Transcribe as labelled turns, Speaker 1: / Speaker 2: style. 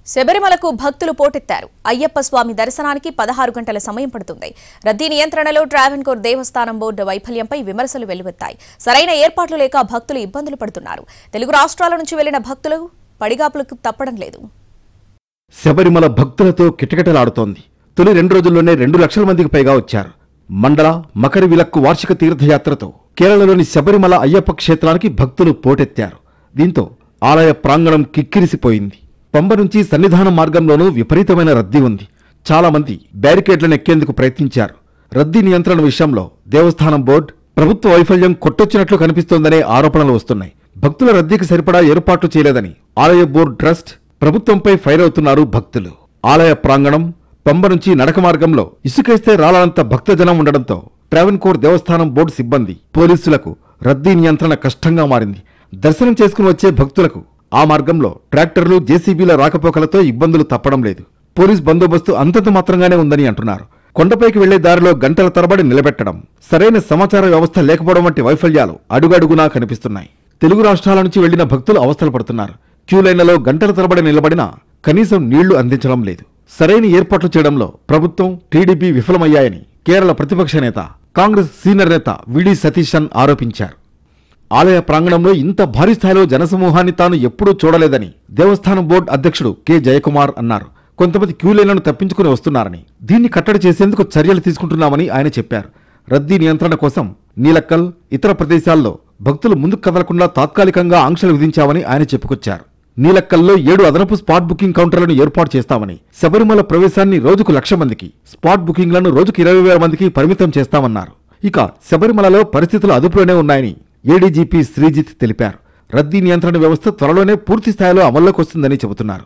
Speaker 1: శబరిమలకు భక్తులు పోటెత్తారు. అయ్యప్ప స్వామి దర్శనానికి 16 గంటల సమయం పడుతుంది. రద్దీ నియంత్రణలో ట్రావెన్కోర్ దేవస్థానం బోర్డు వైఫల్యంపై విమర్శలు వెల్లువెత్తాయి. సరైన ఏర్పాట్లు లేక భక్తులు ఇబ్బందులు పడుతున్నారు. తెలుగు రాష్ట్రాల నుంచి వెళ్లిన భక్తులు పడిగాపులకు తప్పడం లేదు.
Speaker 2: శబరిమల భక్తులతో కిటకిటలాడుతోంది. తొలి 2 రోజుల్లోనే 2 లక్షల మందికి పైగా వచ్చారు. మండల మకర విలక్కు వార్షిక తీర్థయాత్రతో కేరళలోని శబరిమల అయ్యప్ప క్షేత్రానికి భక్తులు పోటెత్తారు. దీంతో ఆలయ ప్రాంగణం కిక్కిరిసిపోయింది. పంబ నుంచి సన్నిధానం మార్గంలోనూ విపరీతమైన రద్దీ ఉంది. చాలా మంది బ్యారికేడ్లను ఎక్కేందుకు ప్రయత్నించారు. రద్దీ నియంత్రణ విషయంలో దేవస్థానం బోర్డు ప్రభుత్వ వైఫల్యం కొట్టొచ్చినట్లు కనిపిస్తోందనే ఆరోపణలు వస్తున్నాయి. భక్తుల రద్దీకి సరిపడా ఏర్పాట్లు చేయలేదని ఆలయ బోర్డు ట్రస్ట్ ప్రభుత్వంపై ఫైర్ అవుతున్నారు భక్తులు. ఆలయ ప్రాంగణం పంబ నుంచి నడక మార్గంలో ఇసుకేస్తే రాలంత భక్తజనం ఉండడంతో ట్రావెన్కోర్ దేవస్థానం బోర్డు సిబ్బంది పోలీసులకు రద్దీ నియంత్రణ కష్టంగా మారింది. దర్శనం చేసుకుని వచ్చే భక్తులకు ఆ మార్గంలో ట్రాక్టర్లు జేసీబీల రాకపోకలతో ఇబ్బందులు తప్పడం లేదు. పోలీస్ బందోబస్తు అంతంత మాత్రంగానే ఉందని అంటున్నారు. కొండపైకి వెళ్లే దారిలో గంటల తరబడి నిలబెట్టడం, సరైన సమాచార వ్యవస్థ లేకపోవడం వంటి వైఫల్యాలు అడుగడుగునా కనిపిస్తున్నాయి. తెలుగు రాష్ట్రాల నుంచి వెళ్లిన భక్తులు అవస్థలు పడుతున్నారు. క్యూలైన్లలో గంటల తరబడి నిలబడినా కనీసం నీళ్లు అందించడం లేదు. సరైన ఏర్పాట్లు చేయడంలో ప్రభుత్వం, టీడీపీ విఫలమయ్యాయని కేరళ ప్రతిపక్ష నేత, కాంగ్రెస్ సీనియర్ నేత విడి సతీశన్ ఆరోపించారు. ఆలయ ప్రాంగణంలో ఇంత భారీ స్థాయిలో జనసమూహాన్ని తాను ఎప్పుడూ చూడలేదని దేవస్థానం బోర్డు అధ్యక్షుడు కె జయకుమార్ అన్నారు. కొంతమంది క్యూలైన్లను తప్పించుకుని వస్తున్నారని, దీన్ని కట్టడి చేసేందుకు చర్యలు తీసుకుంటున్నామని ఆయన చెప్పారు. రద్దీ నియంత్రణ కోసం నీలక్కల్, ఇతర ప్రదేశాల్లో భక్తులు ముందుకు కదలకుండా తాత్కాలికంగా ఆంక్షలు విధించామని ఆయన చెప్పుకొచ్చారు. నీలక్కల్లో 7 అదనపు స్పాట్ బుకింగ్ కౌంటర్లను ఏర్పాటు చేస్తామని, శబరిమల ప్రవేశాన్ని రోజుకు 1,00,000 మందికి, స్పాట్ బుకింగ్లను రోజుకు 20,000 మందికి పరిమితం చేస్తామన్నారు. ఇక శబరిమలలో పరిస్థితులు అదుపులోనే ఉన్నాయని ఏడీజీపీ శ్రీజిత్ తెలిపారు. రద్దీ నియంత్రణ వ్యవస్థ త్వరలోనే పూర్తి స్థాయిలో అమల్లోకి వస్తుందని చెబుతున్నారు.